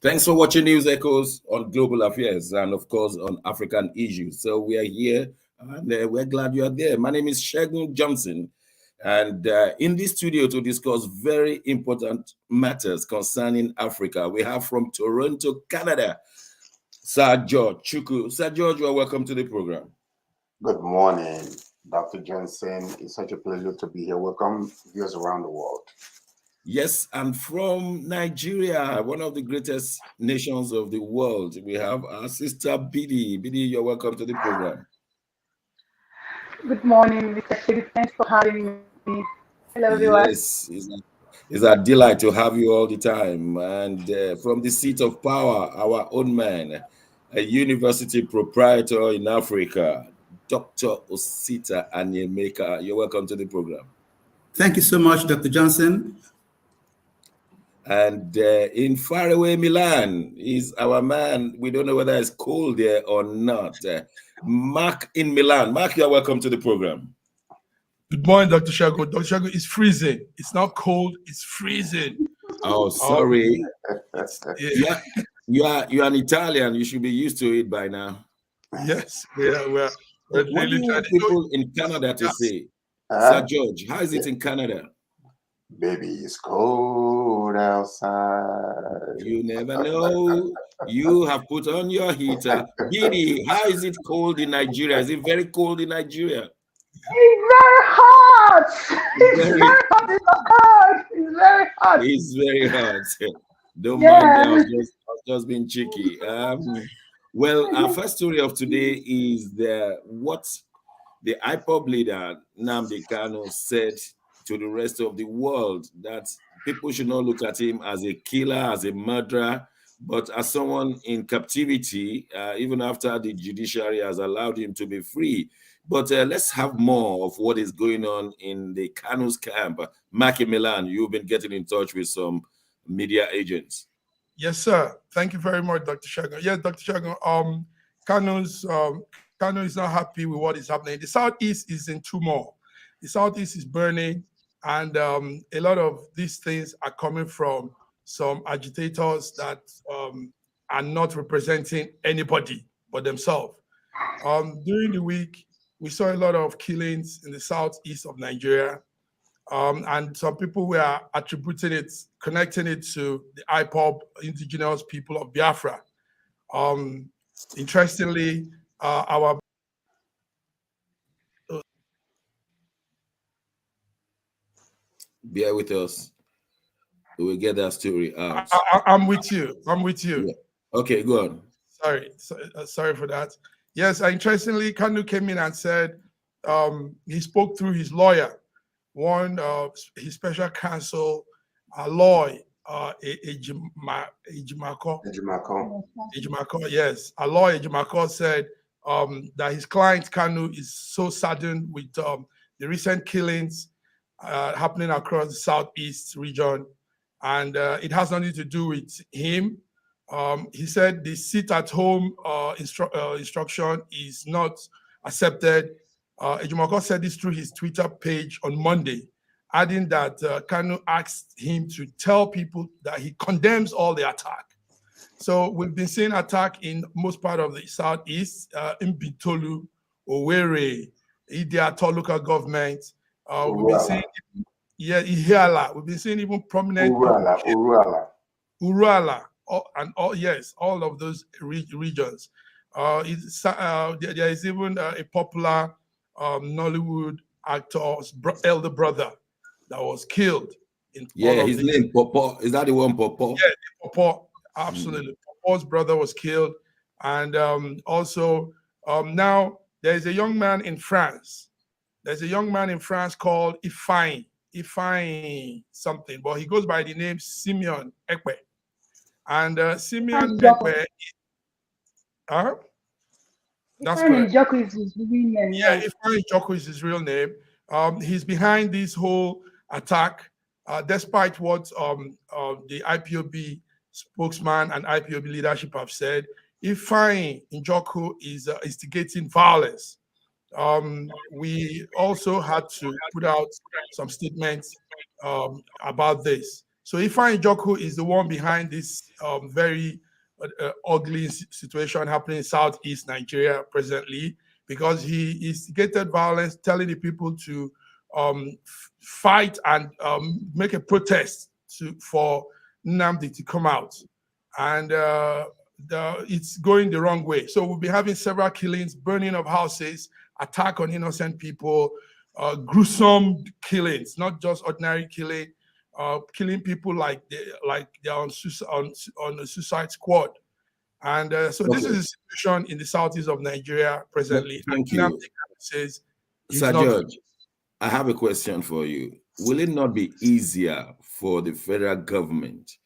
Thanks for watching News Echoes on global affairs and, of course, on African issues. So we are here and we're glad you are there. My name is Segun Johnson, and in this studio to discuss very important matters concerning Africa, we have from Toronto, Canada, Sir George Chuku. Sir George, you are welcome to the program. Good morning, Dr. Johnson. It's such a pleasure to be here. Welcome viewers around the world. Yes, and from Nigeria, one of the greatest nations of the world, we have our sister Bidi. Bidi, you're welcome to the program. Good morning, Mr. Shiri. Thanks for having me. Hello, everyone. Yes, it's a delight to have you all the time. And from the seat of power, our own man, a university proprietor in Africa, Dr. Osita Anyemeka. You're welcome to the program. Thank you so much, Dr. Johnson. And in faraway Milan is our man. We don't know whether it's cold there or not. Mark in Milan. Mark, you're welcome to the program. Good morning, Dr. Shago. Dr. Shago, it's freezing. It's not cold, it's freezing. Oh, sorry. Yeah. You're an Italian. You should be used to it by now. Yes, we're what do you want people in Canada to say? Sir George, how is it in Canada? Baby, it's cold outside. You never know. You have put on your heater. Bidi, how is it cold in Nigeria? Is it very cold in Nigeria? It's very hot. It's very hot. It's very hot. It's very hot. Don't mind me, I was just being cheeky. Well, our first story of today is what the IPOB leader, Nnamdi Kanu, said to the rest of the world, that people should not look at him as a killer, as a murderer, but as someone in captivity, even after the judiciary has allowed him to be free. But let's have more of what is going on in the Kanu's camp. Mark in Milan, you've been getting in touch with some media agents. Yes, sir. Thank you very much, Dr. Shagan. Yes, Dr. Shagan, Kanu is not happy with what is happening. The Southeast is in turmoil. The Southeast is burning. And a lot of these things are coming from some agitators that are not representing anybody but themselves. During the week, we saw a lot of killings in the southeast of Nigeria. And some people were attributing it, connecting it to the IPOB, indigenous people of Biafra. Interestingly, our bear with us. We will get that story out. I'm with you. I'm with you. Yeah. Okay, go on. Sorry for that. Yes, interestingly, Kanu came in and said he spoke through his lawyer, one of his special counsel, Aloy Ejimakor. Yes, Aloy Ejimakor said that his client Kanu is so saddened with the recent killings happening across the southeast region, and it has nothing to do with him. He said the sit-at-home instruction is not accepted. Ejimakor said this through his Twitter page on Monday, adding that Kanu asked him to tell people that he condemns all the attack. So we've been seeing attack in most part of the southeast, in Bitolu, Owerri, Idiato local government. We've been seeing, Ihiala. We've been seeing even prominent Urala, all of those regions. There is even a popular Nollywood actor's elder brother that was killed. His name Popo. Is that the one, Popo? Yeah, Popo. Absolutely. Popo's brother was killed, and also now there is a young man in France. There's a young man in France called Ifeanyi something, but he goes by the name Simeon Ekpe. And Simeon Ekpe, that's correct. Joko is his real name. Yeah, Ifeanyi Joko is his real name. He's behind this whole attack, despite what the IPOB spokesman and IPOB leadership have said. Ifeanyi Joko is instigating violence. We also had to put out some statements about this. So Ifeanyi Joku is the one behind this very ugly situation happening in Southeast Nigeria presently, because he instigated violence, telling the people to fight and make a protest for Nnamdi to come out. And it's going the wrong way. So we'll be having several killings, burning of houses, attack on innocent people, gruesome killings, not just ordinary killing, killing people like they're on a suicide squad. And so this is the situation in the southeast of Nigeria presently. Thank you. Says Sir George, I have a question for you. Will it not be easier for the federal government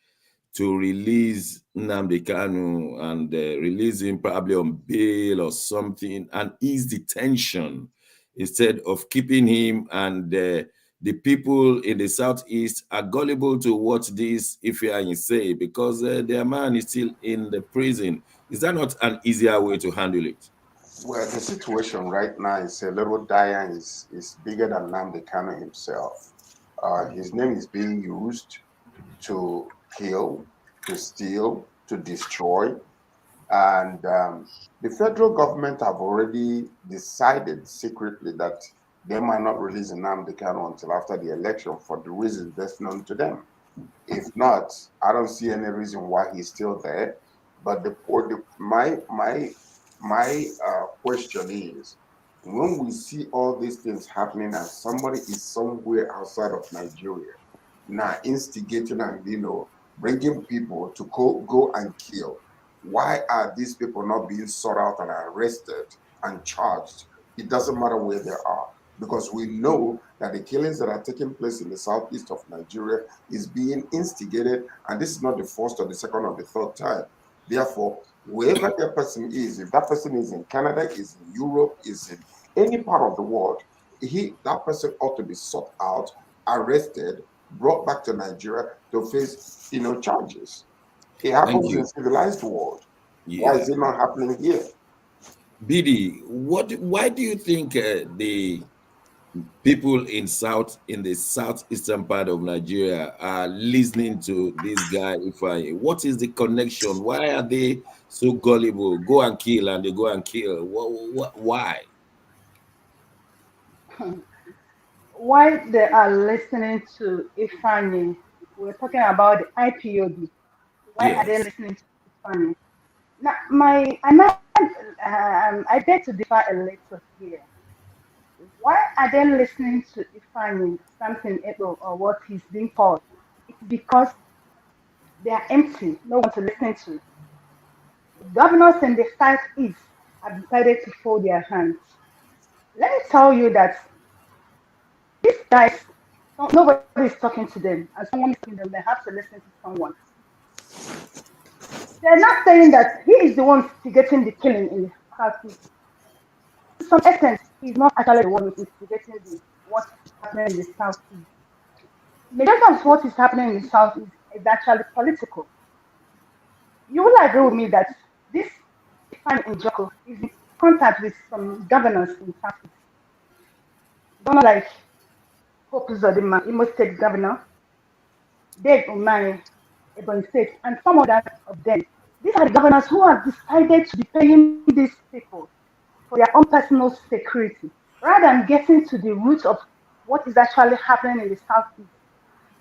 to release Nnamdi Kanu and release him probably on bail or something and ease the tension instead of keeping him? And the people in the southeast are gullible to what this Ifeanyi say because their man is still in the prison. Is that not an easier way to handle it? Well, the situation right now is a little dire. Is bigger than Nnamdi Kanu himself. His name is being used to kill, to steal, to destroy. And the federal government have already decided secretly that they might not release Nnamdi Kanu until after the election for the reasons best known to them. If not, I don't see any reason why he's still there. But my question is, when we see all these things happening and somebody is somewhere outside of Nigeria now instigating and bringing people to go and kill, why are these people not being sought out and arrested and charged? It doesn't matter where they are, because we know that the killings that are taking place in the southeast of Nigeria is being instigated, and this is not the first or the second or the third time. Therefore, wherever that person is, if that person is in Canada, is in Europe, is in any part of the world, that person ought to be sought out, arrested, brought back to Nigeria to face charges. It happens in civilized world. Yeah. Why is it not happening here? Bidi, why do you think the people in the southeastern part of Nigeria are listening to this guy Ifeanyi? What is the connection? Why are they so gullible? Go and kill, and they go and kill. Why? Why they are listening to Ifeanyi? We're talking about the IPOB. Why are they listening to Ifeanyi? Now, I beg to differ a little here. Why are they listening to Ifeanyi, something or what he's being taught? It's because they are empty, no one to listen to. The governors in the southeast have decided to fold their hands. Let me tell you that these guys, nobody is talking to them. As someone is talking to them, they have to listen to someone. They're not saying that he is the one instigating the killing in the southeast. To some extent, he's not actually the one instigating what's happening in the southeast. Majority of what is happening in the southeast is actually political. You will agree with me that this Ifeanyi Njoko is in contact with some governors in the southeast. Governor like Hope Uzodinma, Imo State Governor, Dave Umahi, Ebonyi State, and some others of them. These are the governors who have decided to be paying these people for their own personal security, rather than getting to the root of what is actually happening in the southeast.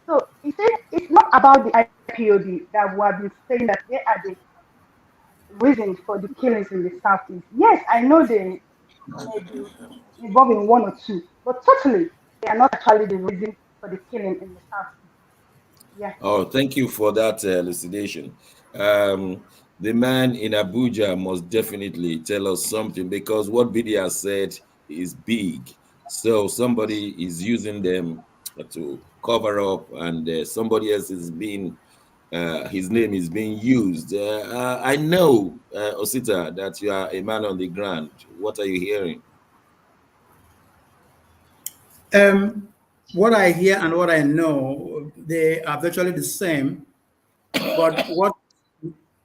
So it's not about the IPOD that we have been saying that they are the reason for the killings in the southeast. Yes, I know they may be involved in one or two, but totally they are not actually the reason for the killing in the southeast. Yeah. Oh, thank you for that elucidation. The man in Abuja must definitely tell us something, because what Bidi has said is big. So somebody is using them to cover up, and somebody else is being, his name is being used. I know, Osita, that you are a man on the ground. What are you hearing? What I hear and what I know, they are virtually the same. But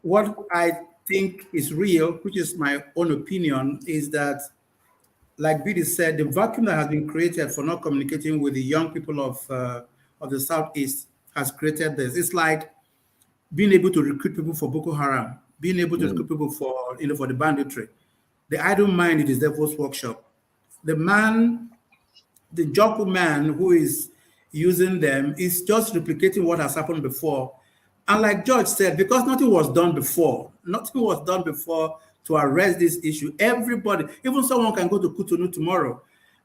what I think is real, which is my own opinion, is that, like Bidi said, the vacuum that has been created for not communicating with the young people of the Southeast has created this. It's like being able to recruit people for Boko Haram, being able to recruit people for for the banditry. The idle mind is the devil's workshop. The man, the job man who is using them is just replicating what has happened before. And like George said, because nothing was done before to arrest this issue. Everybody, even someone can go to Kutunu tomorrow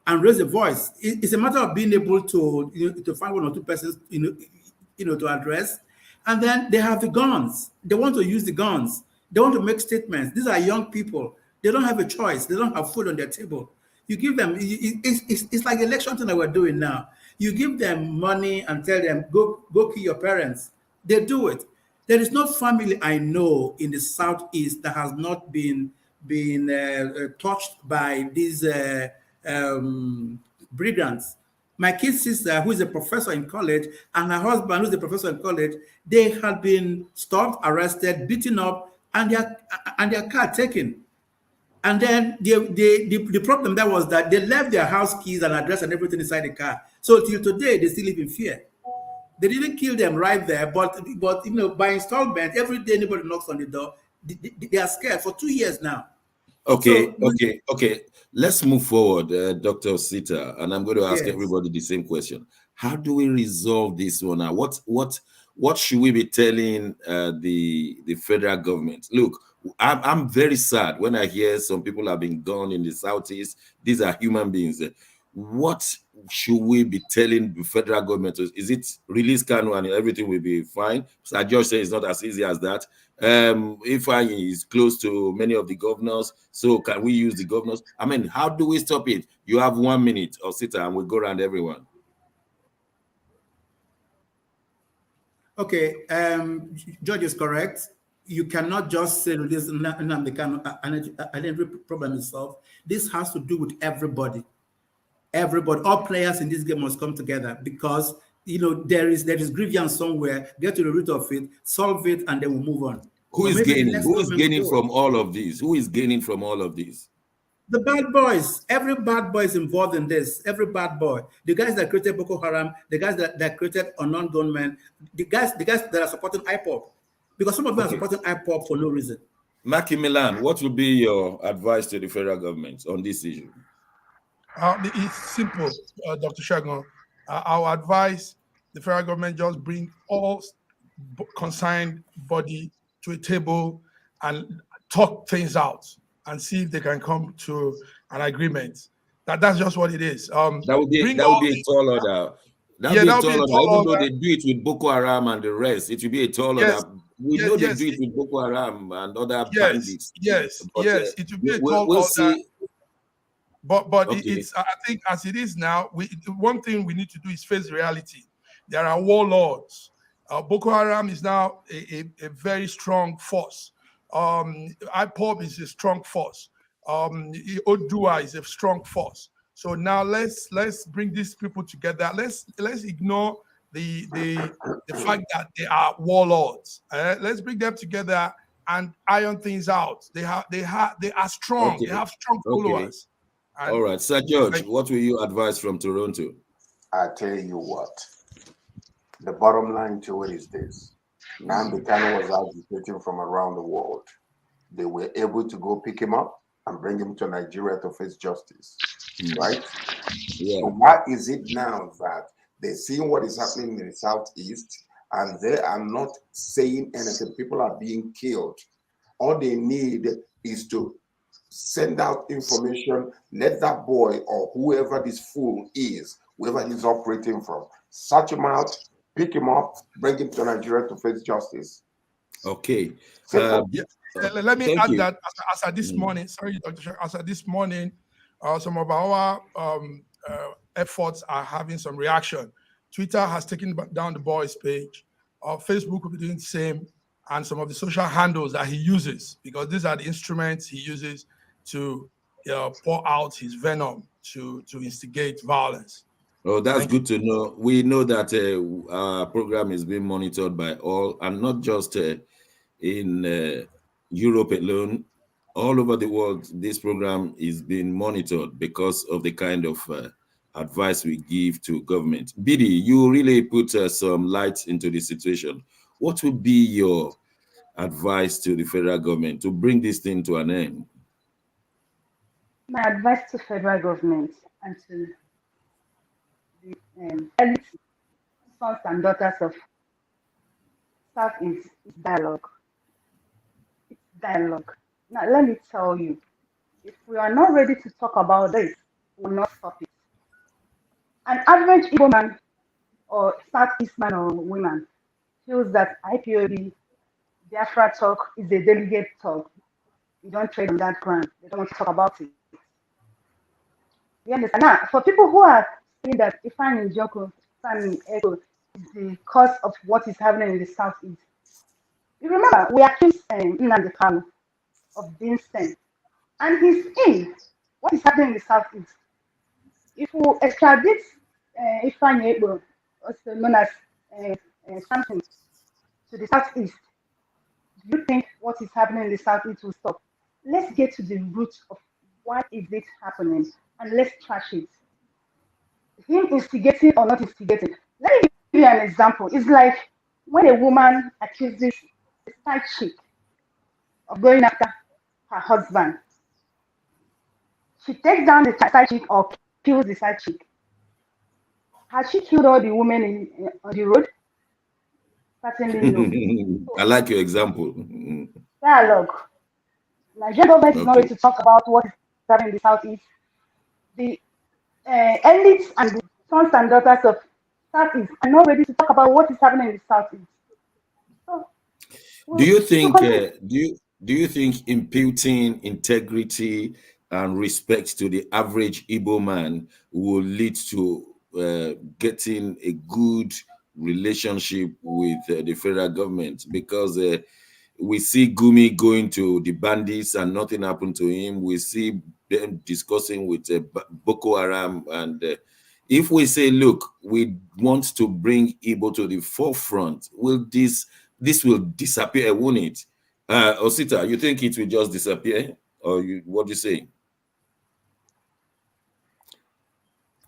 and raise a voice. It's a matter of being able to to find one or two persons to address, and then they have the guns. They want to use the guns. They want to make statements. These are young people. They don't have a choice. They don't have food on their table. You give them. It's like the election thing that we're doing now. You give them money and tell them go kill your parents. They do it. There is no family I know in the southeast that has not been touched by these brigands. My kid's sister, who is a professor in college, and her husband, who is a professor in college, they had been stopped, arrested, beaten up, and their car taken. And then the problem there was that they left their house keys and address and everything inside the car. So till today, they still live in fear. They didn't kill them right there, but by installment, every day anybody knocks on the door, they are scared for 2 years now. Okay, okay. Let's move forward, Dr. Sita, and I'm going to ask everybody the same question. How do we resolve this one now? What should we be telling the federal government? Look, I'm very sad when I hear some people have been gone in the southeast. These are human beings. What should we be telling the federal government? Is it release Kanu and everything will be fine? So George says it's not as easy as that. Ifeanyi is close to many of the governors, so can we use the governors? I mean, how do we stop it? You have 1 minute, or Sita, and we'll go around everyone. Okay, George is correct. You cannot just say release Nnamdi Kanu and every problem is solved. This has to do with everybody. Everybody, all players in this game must come together because there is grievance somewhere. Get to the root of it, solve it, and then we'll move on. Who is gaining? Who is gaining from all of these? Who is gaining from all of this? The bad boys. Every bad boy is involved in this. Every bad boy. The guys that created Boko Haram, the guys that created unknown gunmen, the guys that are supporting IPOB, because some of them are supporting IPOB for no reason. Maki Milan, what will be your advice to the federal government on this issue? It's simple, Dr. Shagun. Our advice, the federal government just bring all concerned body to a table and talk things out and see if they can come to an agreement. That's just what it is. That would be a tall order. Even though they do it with Boko Haram and the rest, it will be a tall order. We know they do it with Boko Haram and other bandits. Yes, it will be a tall order. But it's, I think, as it is now, one thing we need to do is face reality. There are warlords. Boko Haram is now a very strong force. IPOB is a strong force. Odua is a strong force. So now let's bring these people together. Let's ignore the fact that they are warlords. Let's bring them together and iron things out. They are strong. They have strong followers. All right, Sir George, what will you advise from Toronto? I tell you what, the bottom line to it is this. Nnamdi Kanu was agitating from around the world. They were able to go pick him up and bring him to Nigeria to face justice, right? Yeah. So why is it now that they're seeing what is happening in the Southeast and they are not saying anything? People are being killed. All they need is to send out information, let that boy or whoever this fool is, whoever he's operating from, search him out, pick him up, bring him to Nigeria to face justice. Okay. Let me add that as of this morning, sorry, Dr. As of this morning, some of our efforts are having some reaction. Twitter has taken down the boy's page. Facebook will be doing the same, and some of the social handles that he uses, because these are the instruments he uses to pour out his venom to instigate violence. Oh, that's good to know. We know that our program is being monitored by all, and not just in Europe alone. All over the world, this program is being monitored because of the kind of advice we give to government. Bidi, you really put some light into the situation. What would be your advice to the federal government to bring this thing to an end? My advice to federal government and to the elite sons and daughters of South is dialogue. It's dialogue. Now, let me tell you, if we are not ready to talk about this, we will not stop it. An average Igbo man or Southeast man or woman feels that IPOB Biafra talk is a delegate talk. You don't trade on that ground. They don't want to talk about it. You understand? Now, for people who are saying that Ifeanyi Joko, Ifeanyi Ego is the cause of what is happening in the Southeast, you remember we accused Nnamdi Kanu of being sent, and he's in. What is happening in the Southeast? If we extradite Ifeanyi Ego, also known as something, to the Southeast, do you think what is happening in the Southeast will stop? Let's get to the root of why is it happening, and let's trash it. Him instigating or not instigating. Let me give you an example. It's like when a woman accuses a side chick of going after her husband. She takes down the side chick or kills the side chick. Has she killed all the women on the road? Certainly no. I like your example. Dialogue. Nigerian government is not ready Okay. to talk about what is happening in the Southeast. The elites and the sons and daughters of Southeast are not ready to talk about what is happening in the Southeast. So Do you we'll think continue. do you think imputing integrity and respect to the average Igbo man will lead to getting a good relationship with the federal government? Because we see Gumi going to the bandits and nothing happened to him. We see them discussing with Boko Haram. And if we say, look, we want to bring Igbo to the forefront, will this will disappear, won't it? Osita, you think it will just disappear? Or what do you say?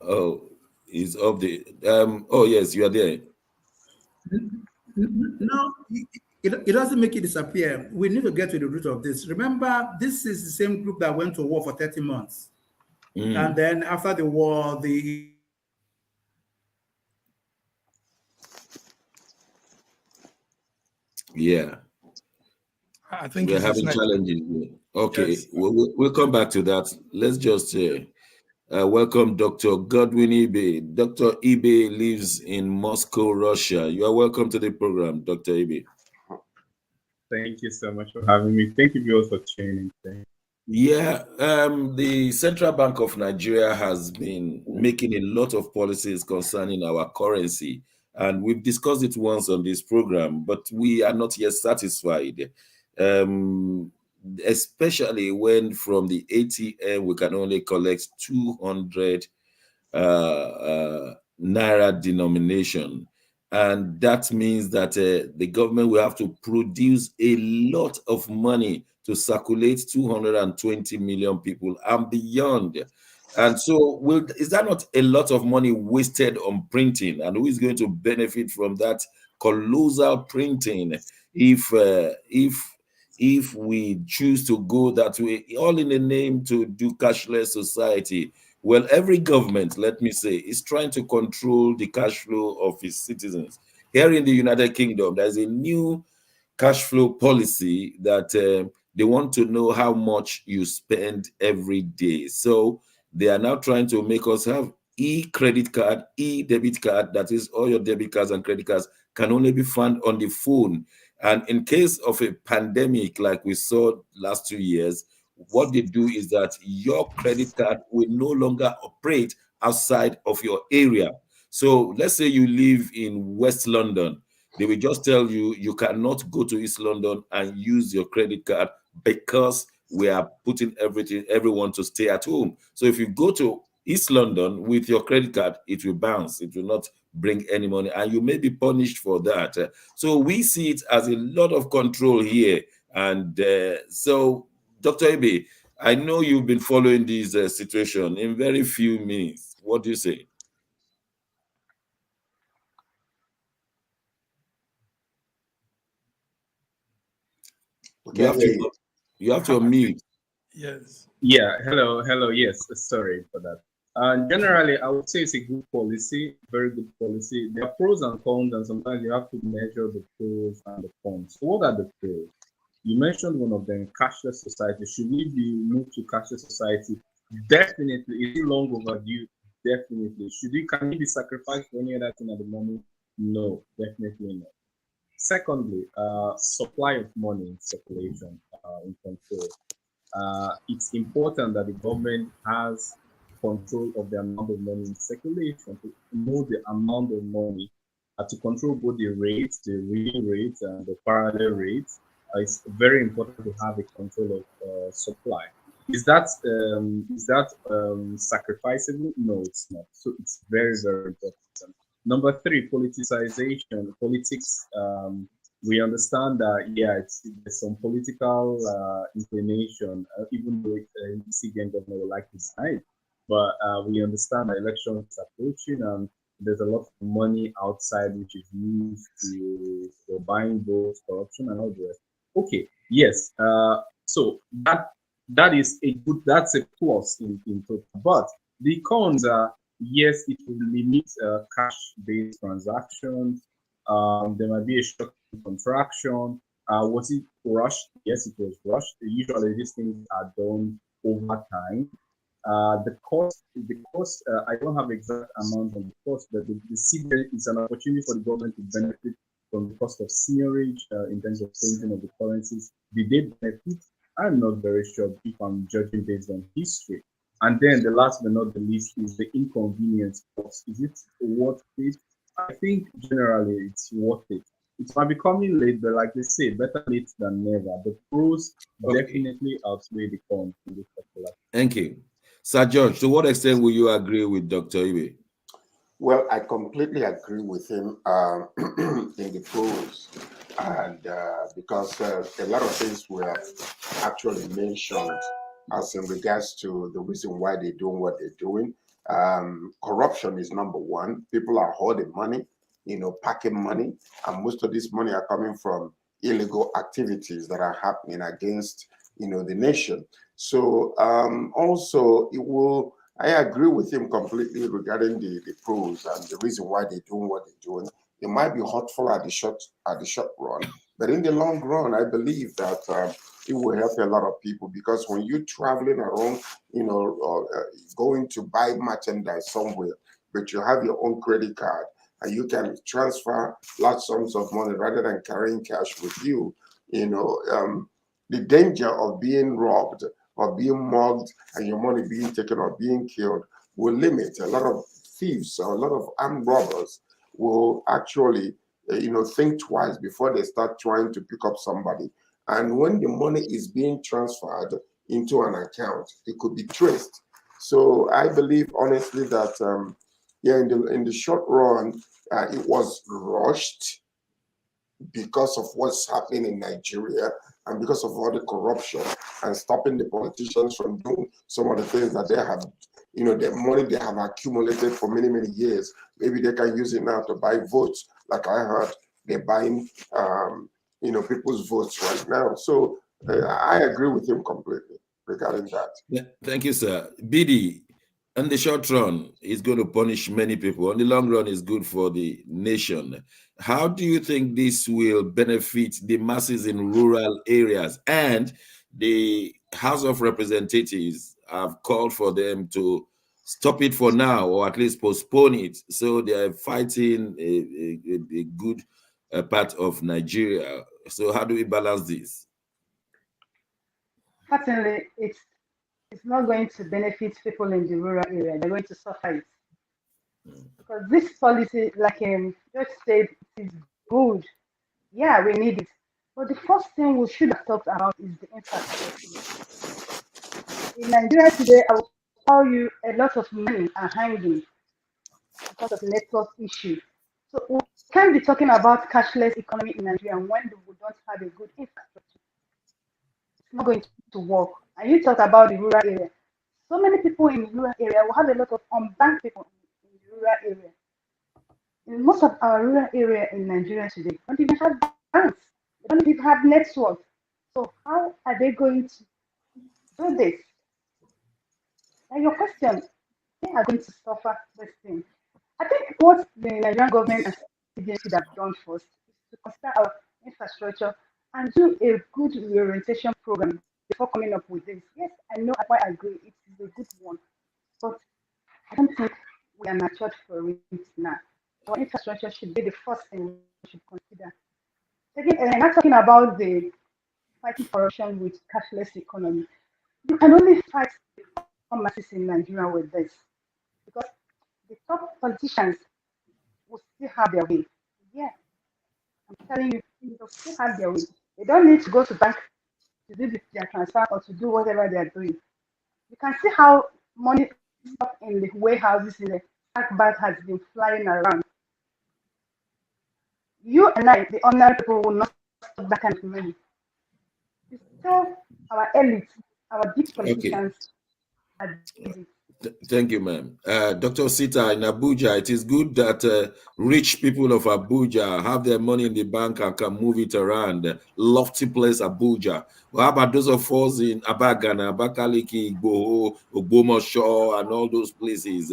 Oh, it's up the oh yes, you are there. No, it doesn't make it disappear. We need to get to the root of this. Remember, this is the same group that went to war for 30 months. And then after the war, Yeah, I think we're it's his having next. challenges here. Okay, Yes. we'll come back to that. Let's just welcome Dr. Godwin Ibe. Dr. Ibe lives in Moscow, Russia. You are welcome to the program, Dr. Ibe. Thank you so much for having me. Thank you all for tuning in. Yeah, the Central Bank of Nigeria has been making a lot of policies concerning our currency, and we've discussed it once on this program, but we are not yet satisfied. Especially when from the ATM we can only collect 200 naira denomination. And that means that the government will have to produce a lot of money to circulate 220 million people and beyond. And so, is that not a lot of money wasted on printing? And who is going to benefit from that colossal printing if we choose to go that way, all in the name to do cashless society? Well, every government, let me say, is trying to control the cash flow of its citizens. Here in the United Kingdom, there's a new cash flow policy that they want to know how much you spend every day. So they are now trying to make us have e-credit card, e-debit card. That is, all your debit cards and credit cards can only be found on the phone. And in case of a pandemic like we saw last 2 years, what they do is that your credit card will no longer operate outside of your area. So let's say you live in West London. They will just tell you you cannot go to East London and use your credit card because we are putting everyone to stay at home. So if you go to East London with your credit card, it will bounce. It will not bring any money, and you may be punished for that. So we see it as a lot of control here. And so, Dr. Ibe, I know you've been following this situation. In very few minutes, What do you say? Okay, You have to unmute. Yes. Yeah, hello, yes, sorry for that. Generally, I would say it's a good policy, very good policy. There are pros and cons, and sometimes you have to measure the pros and the cons. So what are the pros? You mentioned one of them, cashless society. Should we be moved to cashless society? Definitely. Is it long overdue? Definitely. Can it be sacrificed for any other thing at the moment? No, definitely not. Secondly, supply of money in circulation, in control. It's important that the government has control of the amount of money in circulation, to know the amount of money, to control both the rates, the real rates, and the parallel rates. It's very important to have a control of supply. Is that sacrificable? No, it's not. So it's very, very important. Number three, politicization. Politics. We understand that, yeah, there's some political inclination, even though the CBN government would like to deny it. But we understand that election is approaching, and there's a lot of money outside which is used for buying votes, corruption, and all the rest. Okay, yes. So that's a plus in total. But the cons are, yes, it will limit cash-based transactions. There might be a short contraction. Was it rushed? Yes, it was rushed. Usually, these things are done over time. I don't have exact amount on the cost, but the CBN is an opportunity for the government to benefit from the cost of seigniorage in terms of changing of the currencies. Did they benefit? I'm not very sure if I'm judging based on history. And then the last but not the least is the inconvenience cost. Is it worth it? I think generally it's worth it. It might be coming late, but like they say, better late than never. The pros definitely outweigh the cons in this particular. Thank you. Sir George, to what extent will you agree with Dr. Ibe? Well, I completely agree with him in the pros, and because a lot of things were actually mentioned as in regards to the reason why they're doing what they're doing. Corruption is number one. People are hoarding money, packing money, and most of this money are coming from illegal activities that are happening against, the nation. So also it will. I agree with him completely regarding the pros and the reason why they're doing what they're doing. It might be hurtful at the short run, but in the long run, I believe that it will help a lot of people, because when you're traveling around, going to buy merchandise somewhere, but you have your own credit card and you can transfer large sums of money rather than carrying cash with you, the danger of being robbed or being mugged and your money being taken or being killed will limit. A lot of thieves or a lot of armed robbers will actually, think twice before they start trying to pick up somebody. And when the money is being transferred into an account, it could be traced. So I believe honestly that, in the short run, it was rushed because of what's happening in Nigeria and because of all the corruption and stopping the politicians from doing some of the things that they have, the money they have accumulated for many, many years. Maybe they can use it now to buy votes. Like I heard, they're buying, people's votes right now. So I agree with him completely regarding that. Thank you, sir. BD, in the short run, it's going to punish many people. In the long run, it's good for the nation. How do you think this will benefit the masses in rural areas? And the House of Representatives have called for them to stop it for now, or at least postpone it. So they are fighting a good part of Nigeria. So how do we balance this? Certainly, it's not going to benefit people in the rural area. They're going to suffer it. Because this policy, like just said, is good. Yeah, we need it. But the first thing we should have talked about is the infrastructure. In Nigeria today, I will tell you a lot of money are hanging because of network issues. So we can't be talking about cashless economy in Nigeria when we don't have a good infrastructure. It's not going to work. And you talk about the rural area. So many people in the rural area will have a lot of unbanked people in the rural area. In most of our rural area in Nigeria today, don't even have banks. They don't even have network. So how are they going to do this? And your question, they are going to suffer this thing. I think what the Nigerian government and agency have done first is to consider our infrastructure and do a good reorientation program before coming up with this. Yes, I know, I quite agree, it is a good one, but I don't think we are matured for it now. Our infrastructure should be the first thing we should consider. Second, and I'm not talking about the fighting corruption with cashless economy. You can only fight the masses in Nigeria with this because the top politicians will still have their way. Yeah, I'm telling you, they'll still have their way. They don't need to go to bank to do their transfer or to do whatever they are doing. You can see how money stuck in the warehouses in the bank bag has been flying around. You and I, the ordinary people, will not stop that kind of money. It's still our elite, our big Okay. politicians are doing it. Thank you, ma'am. Dr. Sita, in Abuja, it is good that rich people of Abuja have their money in the bank and can move it around. Lofty place, Abuja. Well, how about those of us in Abagana, Abakaliki, Igboho, Ogbomoso, and all those places?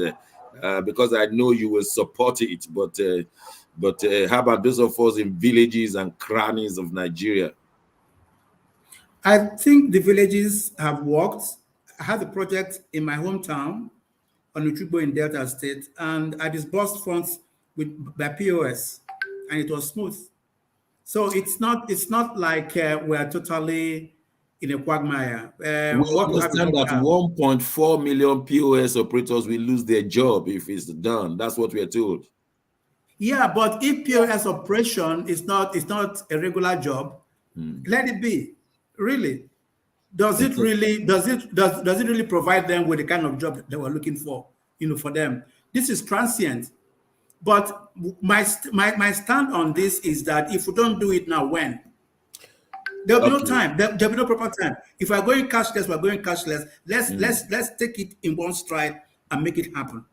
Because I know you will support it, but how about those of us in villages and crannies of Nigeria? I think the villages have worked. I had a project in my hometown on Uchubo in Delta State, and I disbursed funds by POS, and it was smooth. So it's not like we are totally in a quagmire. We What we have is understand what we that have. 1.4 million POS operators will lose their job if it's done. That's what we are told. Yeah, but if POS operation is not a regular job, let it be. Really, does it really provide them with the kind of job that we're looking for? For them, this is transient. But my stand on this is that if we don't do it now, when? There'll be no time. There'll be no proper time. If we're going cashless, we're going cashless. Let's take it in one stride and make it happen.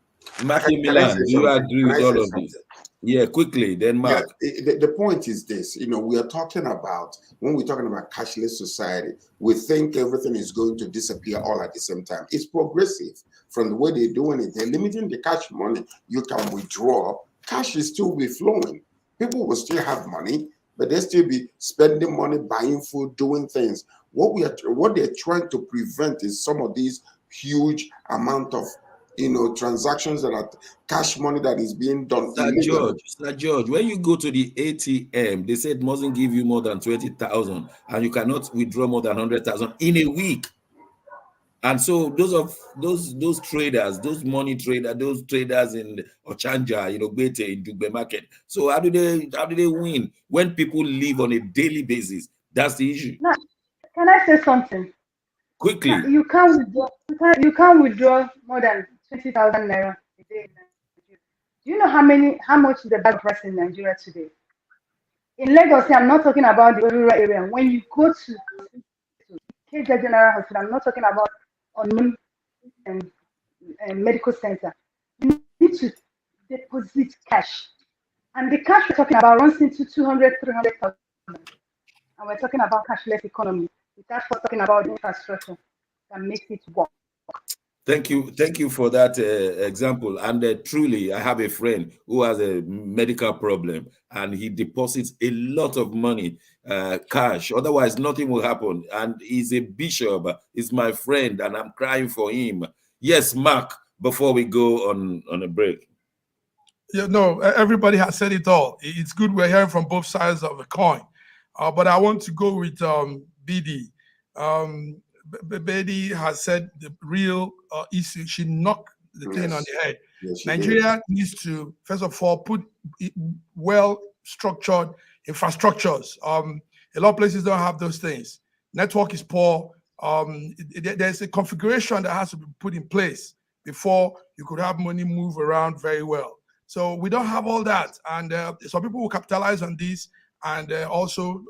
Matthew Can I Milan, say do you something? agree Can with I all say of something? this? Yeah, quickly, then Yeah, Mark. the point is this, we are talking about, when we're talking about cashless society, we think everything is going to disappear all at the same time. It's progressive from the way they're doing it. They're limiting the cash money you can withdraw. Cash is still be flowing. People will still have money, but they still be spending money, buying food, doing things. What they're trying to prevent is some of these huge amount of transactions that are cash money that is being done illegally. Sir George, when you go to the ATM, they said mustn't give you more than 20,000 and you cannot withdraw more than 100,000 in a week. And so those traders, those money traders, those traders in Ochanja, Bete, in Dugbe market. So how do they win when people live on a daily basis? That's the issue. Now, can I say something? Quickly. You can't withdraw. You can't withdraw more than 20,000 naira a day in Nigeria. Do you know how much is the bag price in Nigeria today? In Lagos, I'm not talking about the rural area. When you go to KJ General Hospital, I'm not talking about unknown um, medical center. You need to deposit cash, and the cash we're talking about runs into 200, 300,000. And we're talking about cashless economy. Without first talking about the infrastructure that makes it work. Thank you for that example. And truly, I have a friend who has a medical problem, and he deposits a lot of money, cash. Otherwise, nothing will happen. And he's a bishop. He's my friend, and I'm crying for him. Yes, Mark. Before we go on a break. Yeah, no, everybody has said it all. It's good we're hearing from both sides of the coin. But I want to go with BD. BD has said the real issue. She knocked the thing on the head. Yes, Nigeria needs to, first of all, put well-structured infrastructures. A lot of places don't have those things. Network is poor. There's a configuration that has to be put in place before you could have money move around very well. So we don't have all that. And some people will capitalize on this and also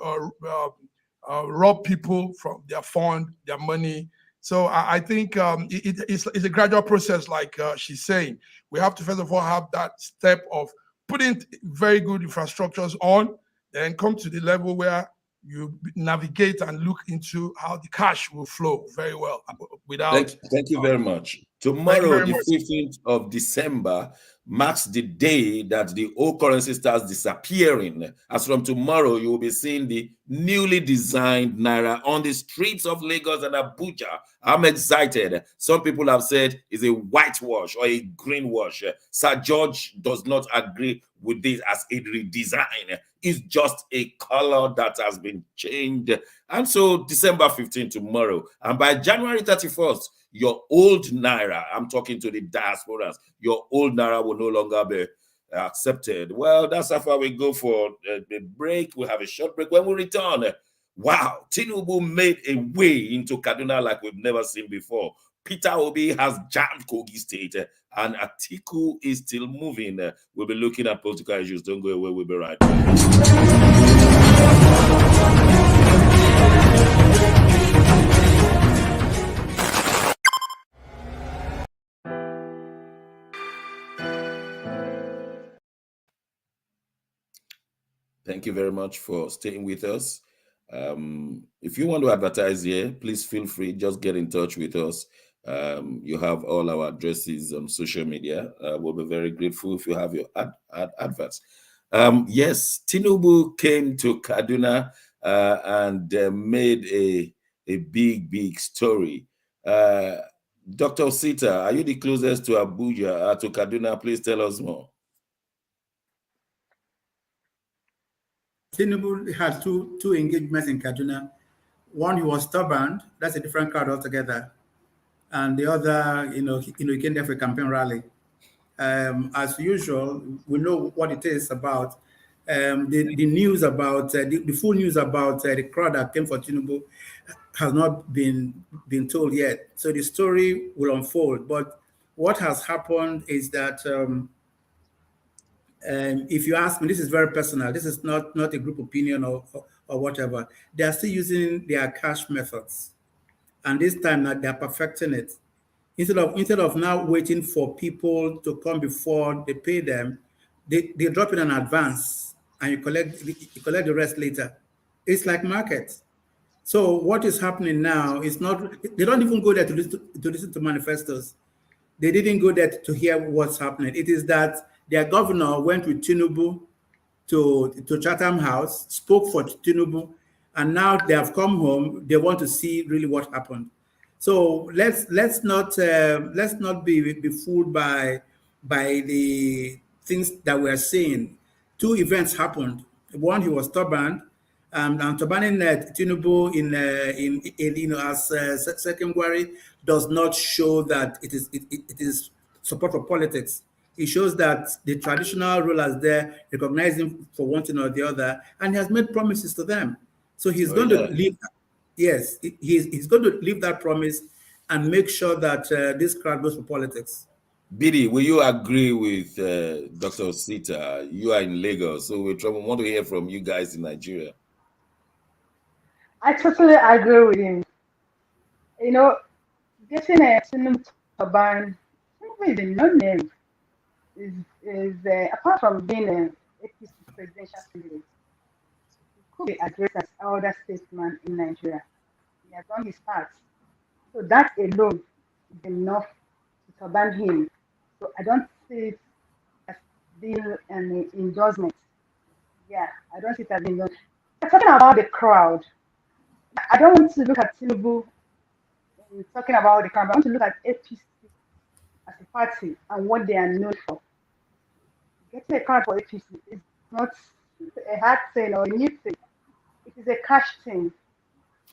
rob people from their fund, their money. So I think it's a gradual process, like she's saying. We have to first of all have that step of putting very good infrastructures on, then come to the level where you navigate and look into how the cash will flow very well without. Thank you very much. Thank you Tomorrow, very the much. 15th of December, marks the day that the old currency starts disappearing. As from tomorrow, you will be seeing the newly designed Naira on the streets of Lagos and Abuja. I'm excited. Some people have said it's a whitewash or a greenwash. Sir George does not agree with this as a redesign. It's just a color that has been changed. And so December 15th tomorrow. And by January 31st, your old Naira, I'm talking to the diasporas, your old Naira will no longer be accepted. Well, that's how far we go for the break. We'll have a short break. When we return, wow, Tinubu made a way into Kaduna like we've never seen before. Peter Obi has jammed Kogi State, and Atiku is still moving. We'll be looking at political issues. Don't go away. We'll be right back. Thank you very much for staying with us. If you want to advertise here, please feel free. Just get in touch with us. You have all our addresses on social media. We'll be very grateful if you have your adverts. Yes, Tinubu came to Kaduna and made a big story. Dr. Osita, are you the closest to Abuja, to Kaduna? Please tell us more. Tinubu had two engagements in Kaduna. One, he was stubborn. That's a different crowd altogether. And the other, he came there for a campaign rally. As usual, we know what it is about. The news about the full news about the crowd that came for Tinubu has not been told yet. So the story will unfold. But what has happened is that. If you ask me, this is very personal. This is not a group opinion or whatever. They are still using their cash methods, and this time now they are perfecting it. Instead of now waiting for people to come before they pay them, they drop in an advance and you collect the rest later. It's like market. So what is happening now is not. They don't even go there to listen to manifestos. They didn't go there to hear what's happening. It is that their governor went with Tinubu to Chatham House, spoke for Tinubu, and now they have come home. They want to see really what happened. So let's not be fooled by the things that we are seeing. Two events happened. One, he was stubborn, and turbaning Tinubu in as secondary does not show that it is support for politics. It shows that the traditional rulers there recognize him for one thing or the other, and he has made promises to them. So he's going to leave. Yes, he's going to leave that promise and make sure that this crowd goes for politics. Bidi, will you agree with Dr. Sita? You are in Lagos, so we want to hear from you guys in Nigeria. I totally agree with him. Getting a Tinubu turban is a no-name. Is apart from being an APC presidential candidate, he could be addressed as elder statesman in Nigeria. He has done his part. So that alone is enough to turban him. So I don't see it as being an endorsement. Yeah, I don't see it as being endorsement. Talking about the crowd, I don't want to look at Tinubu talking about the crowd. I want to look at APC as a party and what they are known for. Getting a crowd for APC is not a hard thing or a new thing. It is a cash thing.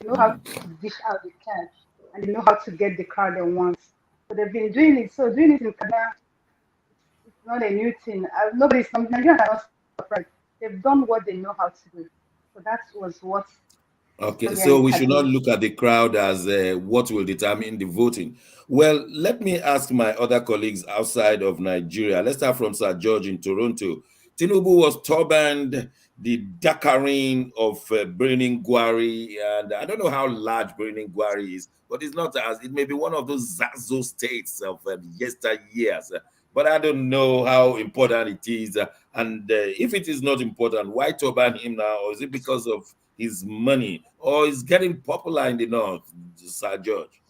They know how to dish out the cash and they know how to get the crowd they want. So they've been doing it. So doing it in Kaduna, it's not a new thing. Nigerians are not surprised. They've done what they know how to do. So that was what. Okay, so we should not look at the crowd as what will determine the voting. Well, let me ask my other colleagues outside of Nigeria. Let's start from Sir George in Toronto. Tinubu was turbaned the Dakarin of Birnin Gwari, and I don't know how large Birnin Gwari is, but it's not as it may be one of those Zazo states of yesteryears. But I don't know how important it is, and if it is not important, why turban him now? Or is it because of his money, or is getting popular in the north, Sir George?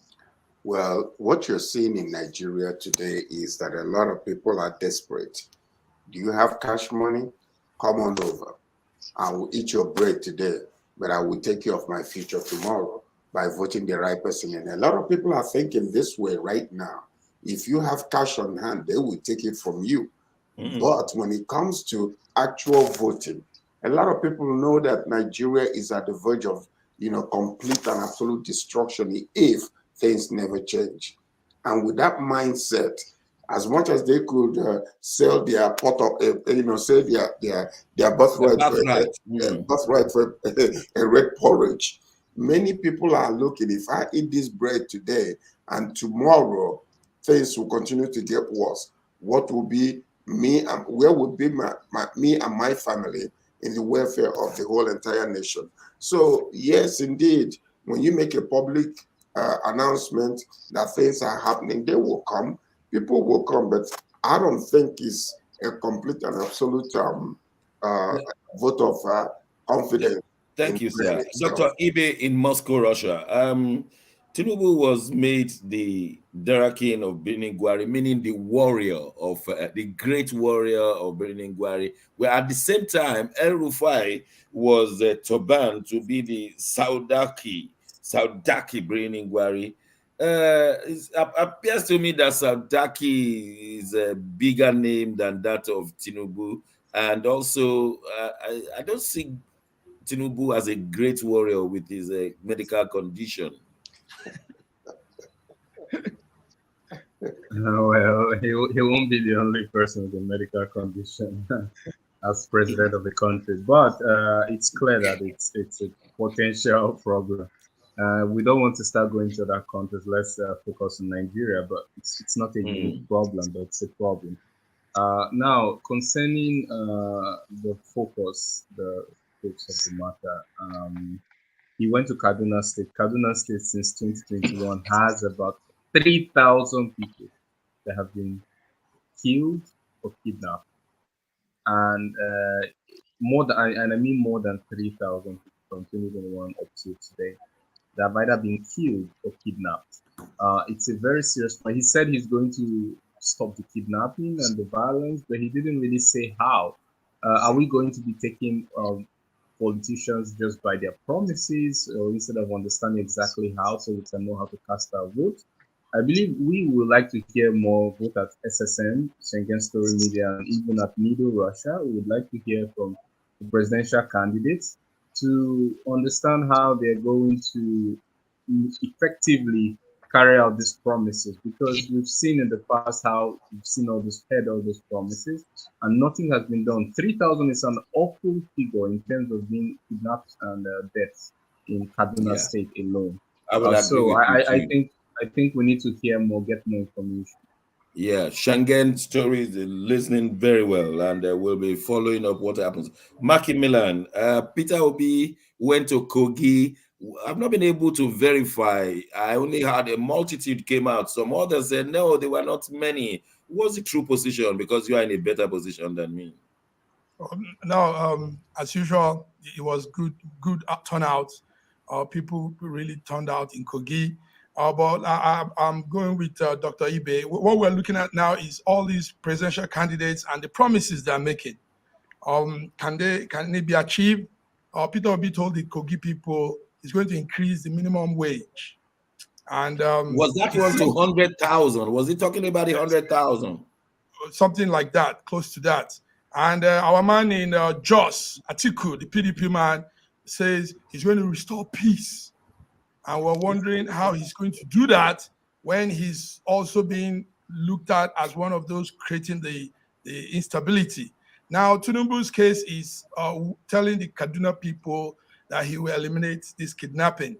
Well, what you're seeing in Nigeria today is that a lot of people are desperate. Do you have cash money? Come on over. I will eat your bread today, but I will take care of my future tomorrow by voting the right person. And a lot of people are thinking this way right now. If you have cash on hand, they will take it from you. But when it comes to actual voting, a lot of people know that Nigeria is at the verge of, complete and absolute destruction if things never change. And with that mindset, as much as they could sell their pot of, sell their birthright for a red porridge, many people are looking. If I eat this bread today and tomorrow things will continue to get worse, what will be me and where would be me and my family in the welfare of the whole entire nation? So yes, indeed, when you make a public announcement that things are happening, they will come. People will come, but I don't think it's a complete and absolute vote of confidence. Thank you, sir. Dr. Ibe in Moscow, Russia. Tinubu was made the Darakin of Birnin Gwari, meaning the warrior of the great warrior of Birnin Gwari. Where at the same time, El Rufai was turbaned to be the Saudaki Birnin Gwari. It appears to me that Saudaki is a bigger name than that of Tinubu, and also I don't see Tinubu as a great warrior with his medical condition. Well, he won't be the only person with a medical condition as president of the country, but it's clear that it's a potential problem. We don't want to start going to other countries. Let's focus on Nigeria, but it's not a big problem, but it's a problem. Now, concerning the focus of the matter, he went to Kaduna State. Kaduna State since 2021 has about 3,000 people that have been killed or kidnapped, and more than 3,000 from 2021 up to today that have either been killed or kidnapped. It's a very serious point. He said he's going to stop the kidnapping and the violence, but he didn't really say how. Are we going to be taking politicians just by their promises, or instead of understanding exactly how, so we can know how to cast our vote? I believe we would like to hear more both at SSM, Schengen Story Media, and even at Middle Russia. We would like to hear from the presidential candidates to understand how they're going to effectively carry out these promises, because we've seen in the past how we've seen all these promises and nothing has been done. 3,000 is an awful figure in terms of being kidnapped and deaths in Kaduna State alone. I think we need to hear more, get more information. Yeah, Schengen Stories listening very well, and we'll be following up what happens. Maki Milan, Peter Obi went to Kogi. I've not been able to verify. I only had a multitude came out. Some others said no, there were not many. What's the true position? Because you are in a better position than me. No, as usual, it was good turnout. People really turned out in Kogi. But I'm going with Dr. Ibe. What we're looking at now is all these presidential candidates and the promises they're making. Can they be achieved? Peter Obi told the Kogi people he's going to increase the minimum wage. And was that to 100,000? Was he talking about 100,000? Something like that, close to that. And our man in Jos, Atiku, the PDP man, says he's going to restore peace. And we're wondering how he's going to do that when he's also being looked at as one of those creating the instability. Now, Tinubu's case is telling the Kaduna people that he will eliminate this kidnapping.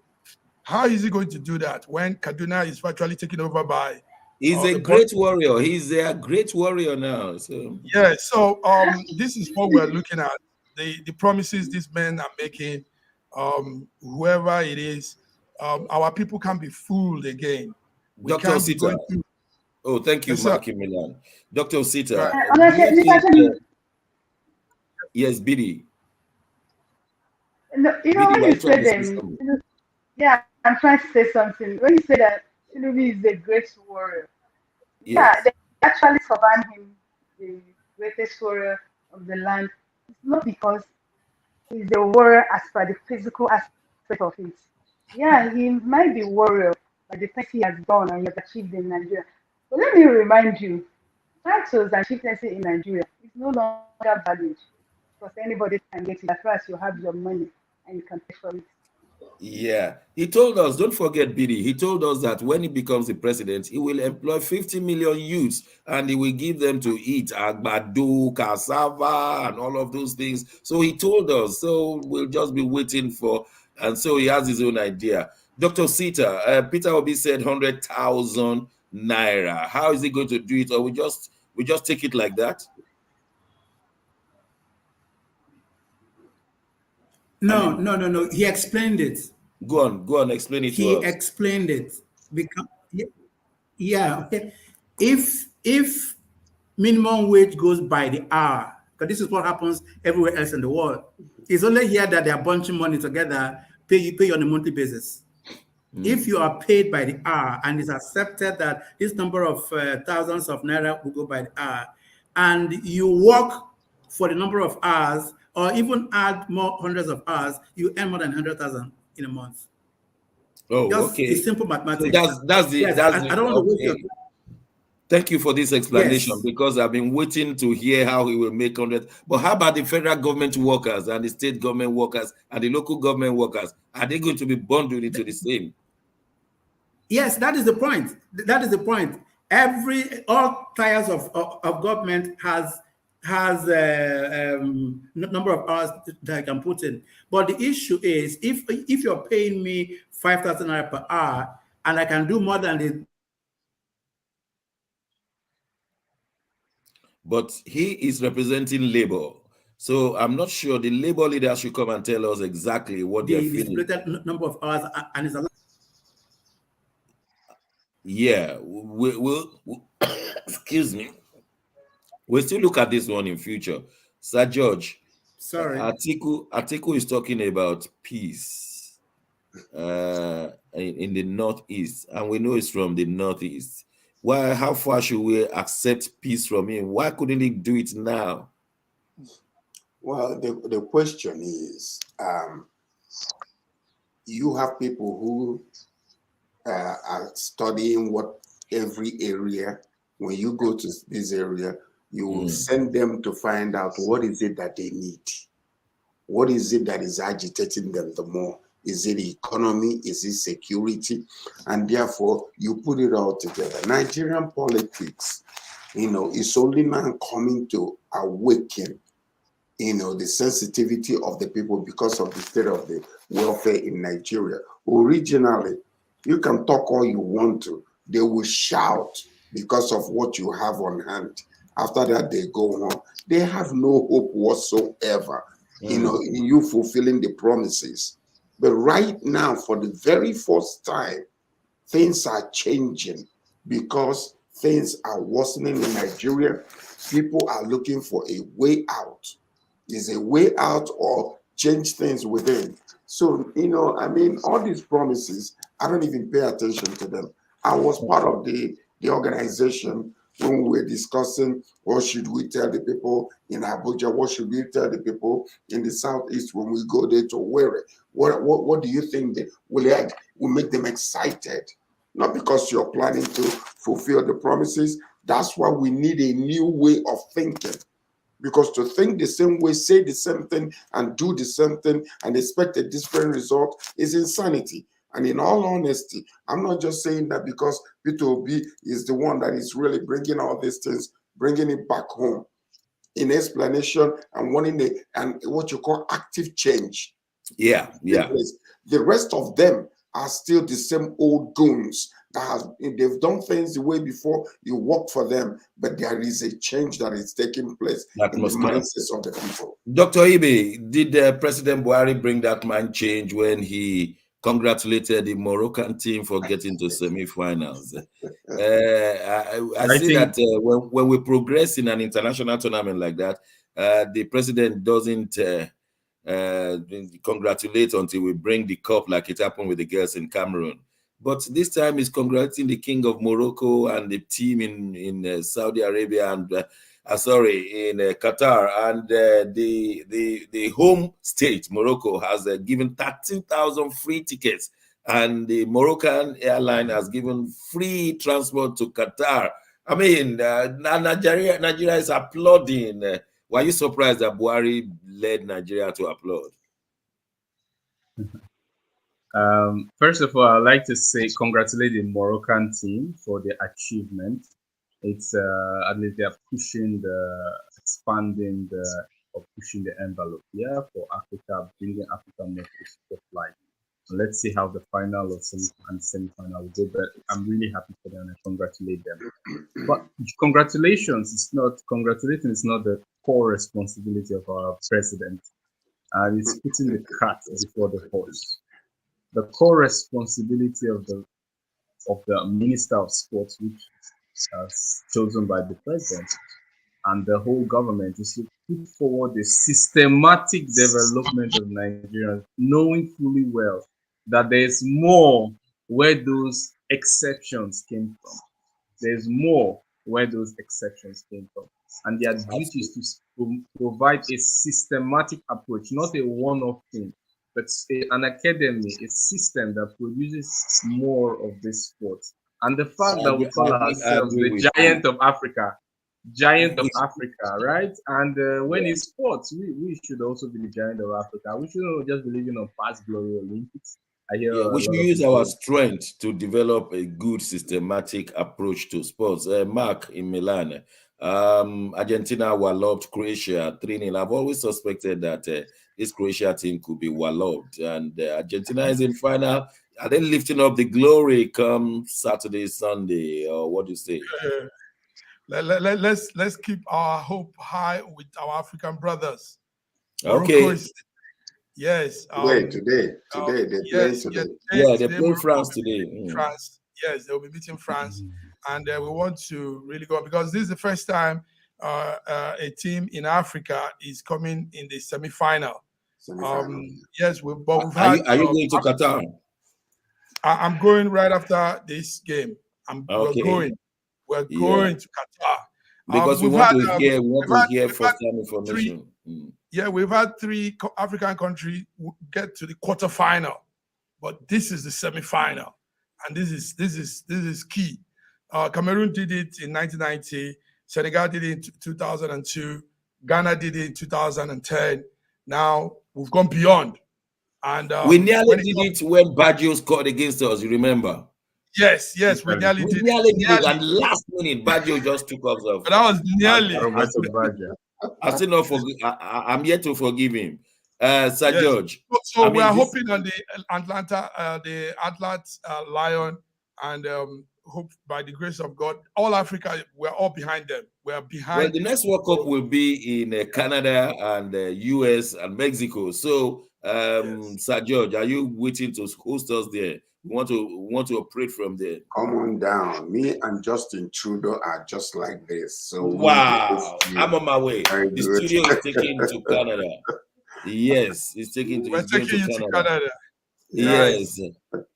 How is he going to do that when Kaduna is virtually taken over by... He's a great warrior. He's a great warrior now. So. Yeah, so this is what we're looking at. the promises these men are making, whoever it is, our people can't be fooled again. We Dr. can't be Osita. going through. Oh, thank you, Yes, sir. Mark Milan. Dr. Osita, Right. do you think, Honestly, yes, Biddy, no, Biddy, when why you you trying say to say them, something? yeah, I'm trying to say something. When you say that Tinubu is a great warrior, yeah, Yes. they actually survived him, the greatest warrior of the land. It's not because he's a warrior as per the physical aspect of it. Yeah, he might be warrior by the things he has done and he has achieved in Nigeria. But let me remind you, titles and chieftaincy in Nigeria is no longer valid because anybody can get it as far as you have your money and you can pay for it. Yeah, he told us, don't forget, Biddy, he told us that when he becomes the president, he will employ 50 million youths and he will give them to eat agbado, cassava, and all of those things. So he told us, so we'll just be waiting for, and so he has his own idea. Dr. Sita, Peter Obi said 100,000 naira. How is he going to do it? Or we just take it like that? I No, mean, no, no, no. He explained it. go on, explain it to He us. explained it because yeah, okay. If minimum wage goes by the hour, because this is what happens everywhere else in the world. It's only here that they are bunching money together, pay you on a monthly basis. If you are paid by the hour and it's accepted that this number of thousands of naira will go by the hour, and you work for the number of hours, or even add more hundreds of hours, you earn more than 100,000 in a month. Oh, Just it's okay. simple So mathematics. Yes, that's I the don't want to waste your okay. time. Thank you for this explanation Yes. because I've been waiting to hear how he will make 100. But how about the federal government workers and the state government workers and the local government workers? Are they going to be bundled into the same? Yes, that is the point. That is the point. All tiers of government has a number of hours that I can put in. But the issue is if you're paying me 5,000 naira per hour and I can do more than the But he is representing labor. So I'm not sure the labor leaders should come and tell us exactly what they're the feeling. stipulated number of hours and it's allowed. Yeah, excuse me. We'll still look at this one in future. Sir George, Sorry. Atiku is talking about peace in the northeast, and we know it's from the northeast. Why? How far should we accept peace from him? Why couldn't he do it now? Well, the question is, you have people who are studying what every area. When you go to this area, you will send them to find out what is it that they need. What is it that is agitating them the more? Is it the economy? Is it security? And therefore, you put it all together. Nigerian politics, is only now coming to awaken, the sensitivity of the people because of the state of the welfare in Nigeria. Originally, you can talk all you want to. They will shout because of what you have on hand. After that, they go on. They have no hope whatsoever, in you fulfilling the promises. But right now, for the very first time, things are changing because things are worsening in Nigeria. People are looking for a way out. Is a way out or change things within. So, all these promises, I don't even pay attention to them. I was part of the organization when we were discussing what should we tell the people in Abuja, what should we tell the people in the Southeast when we go there to wear it. What do you think that will make them excited? Not because you're planning to fulfill the promises. That's why we need a new way of thinking. Because to think the same way, say the same thing, and do the same thing, and expect a different result is insanity. And in all honesty, I'm not just saying that because Peter Obi is the one that is really bringing all these things, bringing it back home in explanation and wanting and what you call active change. Yeah. The rest of them are still the same old goons they've done things the way before you worked for them, but there is a change that is taking place in the mindsets of the people. Dr. Ibe, did President Buhari bring that mind change when he congratulated the Moroccan team for getting to semi-finals? I see that when we progress in an international tournament like that, the president doesn't congratulate until we bring the cup, like it happened with the girls in Cameroon. But this time he's congratulating the king of Morocco and the team in Saudi Arabia and in Qatar, and the home state Morocco has given 13,000 free tickets, and the Moroccan airline has given free transport to Qatar. I mean, Nigeria is applauding. Were you surprised that Buhari led Nigeria to applaud? First of all, I'd like to say congratulate the Moroccan team for the achievement. It's at least they are pushing expanding or pushing the envelope here for Africa, bringing Africa more to the spotlight. So let's see how the final or semi-final will go. But I'm really happy for them and I congratulate them. But congratulating is not the core responsibility of our president. And it's putting the cart before the horse. The core responsibility of the Minister of Sports, which is chosen by the president and the whole government, is to put forward the systematic development of Nigerians, knowing fully well that there's more where those exceptions came from. There's more where those exceptions came from. And their duty is to provide a systematic approach, not a one-off thing, but an academy, a system that produces more of this sport. And the fact that we call ourselves the giant of Africa, right? And when it's sports, we should also be the giant of Africa. We shouldn't just be living on past glory Olympics. We should use our strength to develop a good systematic approach to sports. Mark in Milan, Argentina walloped Croatia 3-0. I've always suspected that this Croatia team could be walloped, and Argentina is in final. Are they lifting up the glory come Saturday, Sunday, or what do you say? Let's keep our hope high with our African brothers. Okay. Yes. Today. They play France today. France. Yes, they'll be beating France, and we want to really go because this is the first time a team in Africa is coming in the semi-final. Yes, we've had. Are you going to Qatar? I'm going right after this game. We're going to Qatar because we want to hear first-hand information. We've had 3 African countries get to the quarterfinal, but this is the semi-final, and this is key. Cameroon did it in 1990, Senegal did it in 2002, Ghana did it in 2010. Now we've gone beyond, and we nearly did it when Baggio scored against us. You remember? Yes, we nearly did it, and last minute Baggio just took us off. But that was nearly. I'm yet to forgive him. Sir George. So we are hoping on the Atlas Lion, and hope by the grace of God, all Africa, we're all behind them. We're behind. Well, the next World Cup will be in Canada and US and Mexico. So, Sir George, are you waiting to host us there? We want to operate from there. Come on down. Me and Justin Trudeau are just like this. So wow, I'm on my way. The studio is taking to Canada. Yes, it's taking to Canada.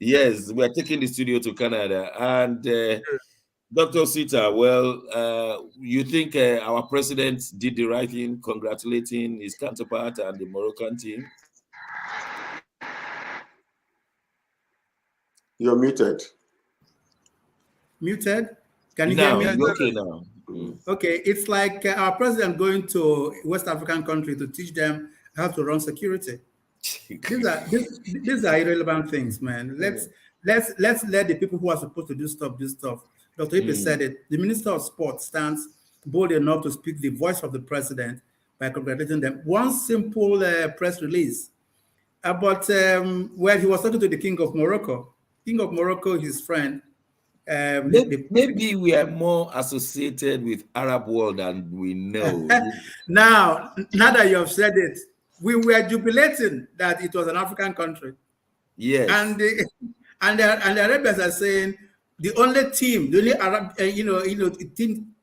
Yes, we're taking the studio to Canada. And Dr. Sita, you think our president did the right thing, congratulating his counterpart and the Moroccan team? You're muted. Muted? Can you hear me? Okay now. Okay, it's like our president going to West African country to teach them how to run security. These are irrelevant things, man. Let's let the people who are supposed to do stuff. Dr. Ipe said it. The Minister of Sport stands bold enough to speak the voice of the president by congratulating them. One simple press release. But he was talking to the King of Morocco. King of Morocco, his friend, Maybe we are more associated with Arab world than we know. now that you have said it, we were jubilating that it was an African country. Yes. And the Arabians are saying the only team, the only Arab, team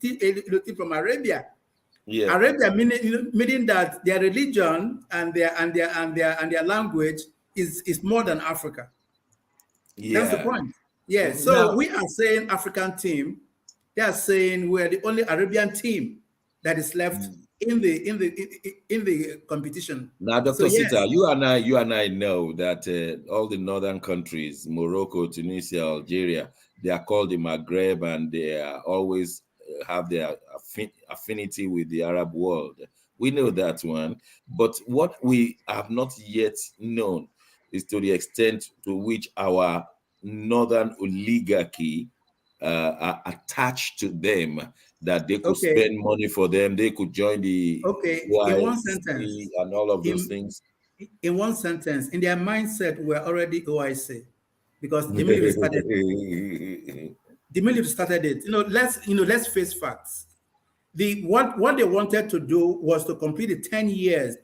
from Arabia. Yeah. Arabia meaning that their religion and their language is more than Africa. Yeah. That's the point. Yeah. So Now, we are saying African team. They are saying we're the only Arabian team that is left in the competition. now, So Dr. yes. Sita, you and I know that all the northern countries, Morocco, Tunisia, Algeria, they are called the Maghreb, and they are always have their affinity with the Arab world. We know that one. But what we have not yet known is to the extent to which our northern oligarchy are attached to them, that they could Okay. spend money for them, they could join the Okay. In one OIC sentence, and all of those in things. in one sentence, in their mindset, we're already OIC because the military started. The military started it. Let's face facts. What they wanted to do was to complete the 10 years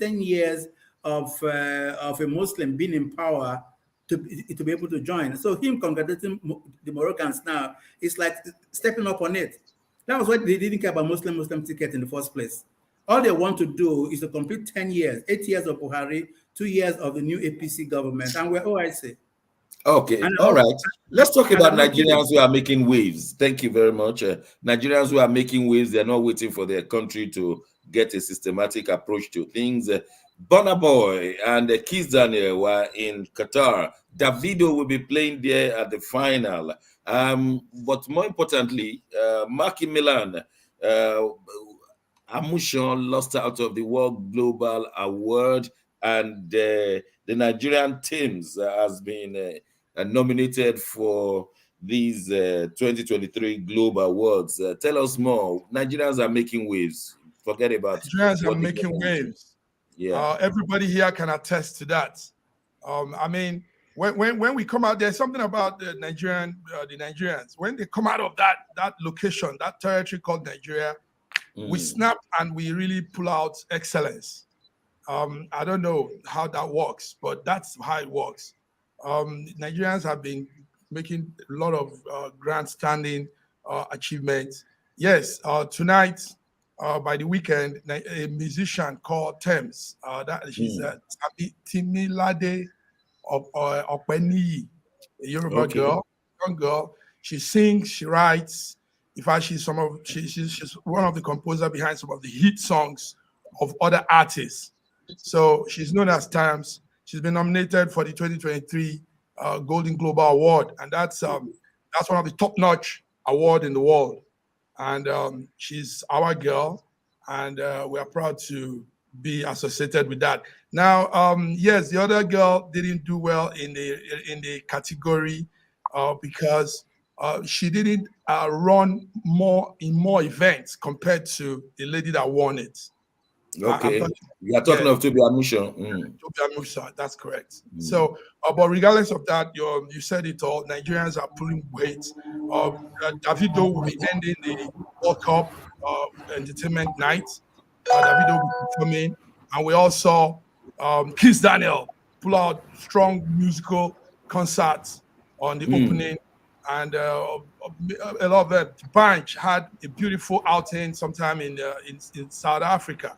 of a Muslim being in power to be able to join. So him congratulating the Moroccans now is like stepping up on it. That was why they didn't care about Muslim ticket in the first place. All they want to do is to complete 10 years, 8 years of Buhari, 2 years of the new APC government, and we're OIC. Okay, And all right. Let's talk and about I'm not kidding. Nigerians who are making waves. Thank you very much. Nigerians who are making waves, they're not waiting for their country to get a systematic approach to things. Burna Boy and Keith Daniel were in Qatar. Davido will be playing there at the final. But more importantly, Marky Milan, Amushon lost out of the World Global Award, and the Nigerian Tems has been nominated for these 2023 Global Awards. Tell us more. Nigerians are making waves. Forget about Nigerians are what the making government. waves. Yeah. Everybody here can attest to that. I mean, when we come out, there's something about the Nigerians. When they come out of that location, that territory called Nigeria, we snap and we really pull out excellence. I don't know how that works, but that's how it works. Nigerians have been making a lot of grandstanding achievements. Yes, tonight, by the weekend, a musician called Tems, she's Temilade Openiyi, a Yoruba girl, young girl. She sings, she writes. In fact, she's one of the composers behind some of the hit songs of other artists. So she's known as Tems. She's been nominated for the 2023 Golden Global Award, and that's one of the top-notch award in the world. And she's our girl, and we are proud to be associated with that. Now, yes, the other girl didn't do well in the category because she didn't run more events compared to the lady that won it. Okay. You are talking of Tobi Amusan. Tobi Amusan, that's correct. So, but regardless of that, you said it all. Nigerians are pulling weight. Davido will be ending the World Cup entertainment night. Davido will be performing, and we also Kiss Daniel pull out strong musical concerts on the opening, and a lot of them. Bunch had a beautiful outing sometime in South Africa.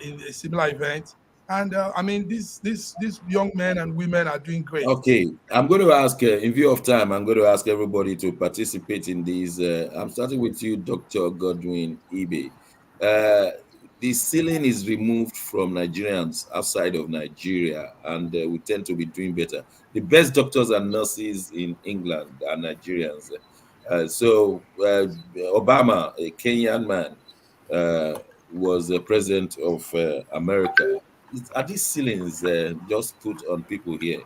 In a similar event, and I mean, these young men and women are doing great. Okay, I'm going to ask, in view of time, I'm going to ask everybody to participate in these. I'm starting with you, Dr. Godwin Ibe. The ceiling is removed from Nigerians outside of Nigeria, and we tend to be doing better. The best doctors and nurses in England are Nigerians. So Obama, a Kenyan man, was the president of America. Are these ceilings just put on people here?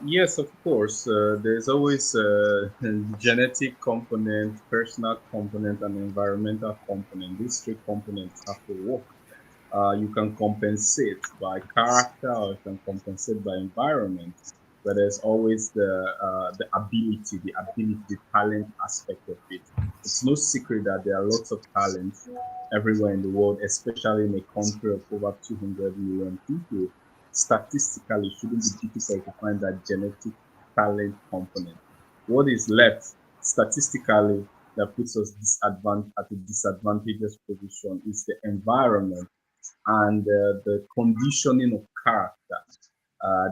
Yes, of course. There's always a genetic component, personal component, and environmental component. These three components have to work. You can compensate by character, or you can compensate by environment. but there's always the ability, the talent aspect of it. It's no secret that there are lots of talents everywhere in the world, especially in a country of over 200 million people. Statistically, it shouldn't be difficult to find that genetic talent component. What is left statistically that puts us at a disadvantageous position is the environment and the conditioning of character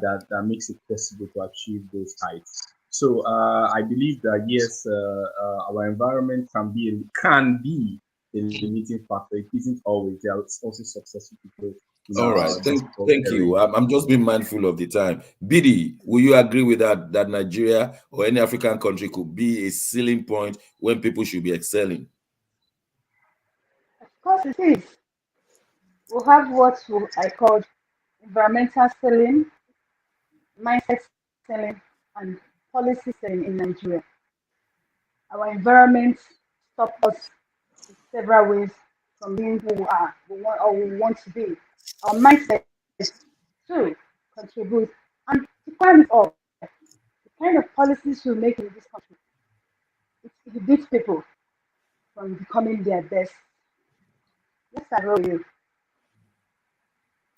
that makes it possible to achieve those heights. So I believe that yes, our environment can be a limiting factor. It isn't always. There are also successful people in All right. our difficult Thank terrain. you. I'm just being mindful of the time. Bidi, will you agree with that Nigeria or any African country could be a ceiling point when people should be excelling? Of course it is. We have I called environmental selling, mindset selling, and policy selling in Nigeria. Our environment stops us in several ways from being who we want to be. Our mindset too contributes, and to climb it all, the kind of policies we make in this country, it inhibits people from becoming their best. Let's start with you.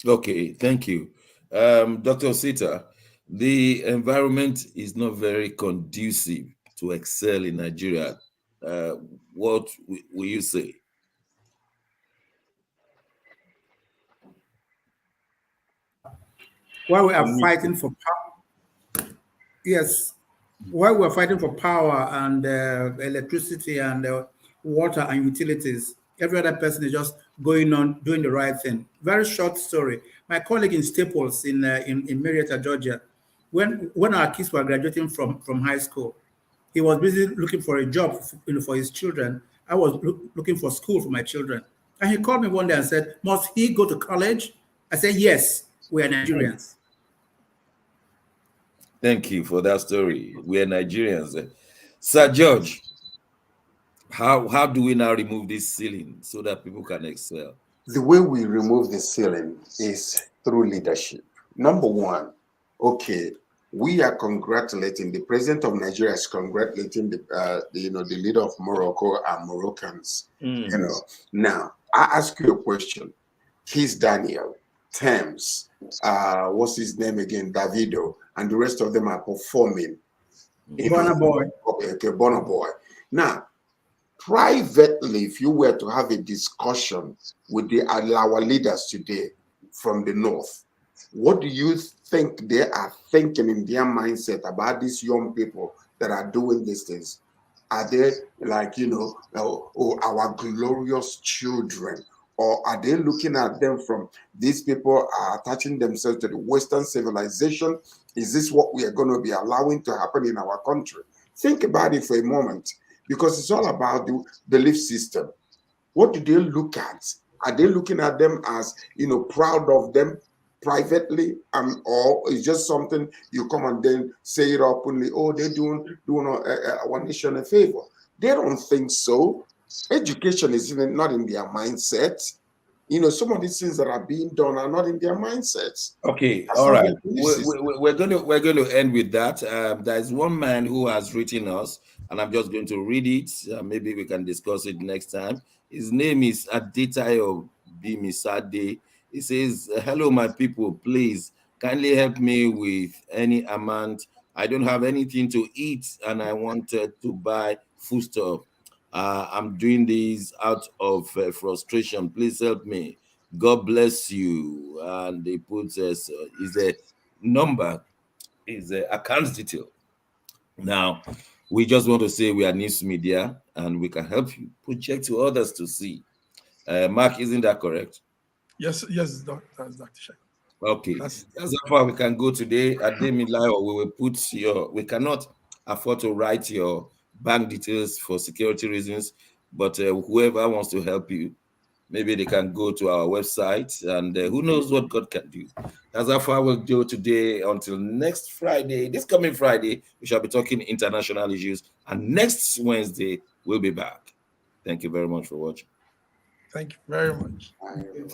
Okay, thank you. Dr. Sita, the environment is not very conducive to excel in Nigeria. Uh, what will you say? While we are For me, fighting for power, yes, while we are fighting for power and electricity and water and utilities, every other person is just going on doing the right thing. Very short story. My colleague in Staples in Marietta, Georgia, when our kids were graduating from high school, he was busy looking for a job for his children. I was looking for school for my children. And he called me one day and said, "Must he go to college?" I said, "Yes, we are Nigerians." Thank you for that story. We are Nigerians. Sir George, how do we now remove this ceiling so that people can excel? The way we remove the ceiling is through leadership. Number one, okay, we are congratulating the president of Nigeria is congratulating the leader of Morocco and Moroccans. Now I ask you a question. He's Daniel, Tems, what's his name again, Davido, and the rest of them are performing. Burna Boy. Okay, Burna Boy. Now, privately, if you were to have a discussion with our leaders today from the north, what do you think they are thinking in their mindset about these young people that are doing these things? Are they like, our glorious children? Or are they looking at them from these people are attaching themselves to the Western civilization? Is this what we are going to be allowing to happen in our country? Think about it for a moment, because it's all about the belief system. What do they look at? Are they looking at them as, proud of them privately, or it's just something you come and then say it openly? Oh, they're doing our nation a favor. They don't think so. Education is even not in their mindset. Some of these things that are being done are not in their mindsets. Okay, That's all not right. their belief system. We're going to end with that. There is one man who has written us, and I'm just going to read it. Maybe we can discuss it next time. His name is Adetayo Bimisade. He says, "Hello, my people. Please kindly help me with any amount. I don't have anything to eat, and I wanted to buy foodstuff. I'm doing this out of frustration. Please help me. God bless you." And they put is a number, is a account detail. Now, we just want to say we are news media and we can help you project to others to see. Mark, isn't that correct? Yes, that's Dr. Shek. Okay, That's that's how far we can go today. At Temilade, we will put we cannot afford to write your bank details for security reasons, but whoever wants to help you, maybe they can go to our website, and who knows what God can do. That's how far we'll go today. Until next Friday, this coming Friday, we shall be talking international issues, and next Wednesday, we'll be back. Thank you very much for watching. Thank you very much. Bye, everyone.